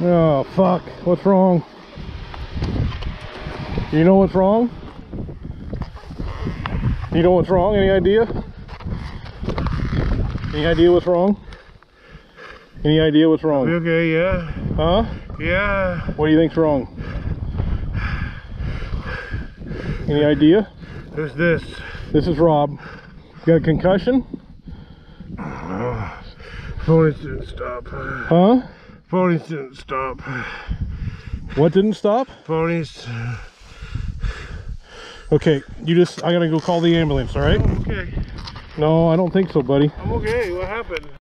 Oh, fuck. What's wrong? You know what's wrong? You know what's wrong? Any idea? Any idea what's wrong? Any idea what's wrong? Okay, yeah. Huh? Yeah. What do you think's wrong? Any idea? Who's this? This is Rob. You got a concussion? Phonies didn't stop. Huh? Phonies didn't stop. What didn't stop? Phonies. Okay, I gotta go call the ambulance, alright? I'm okay. No, I don't think so, buddy. I'm okay. What happened?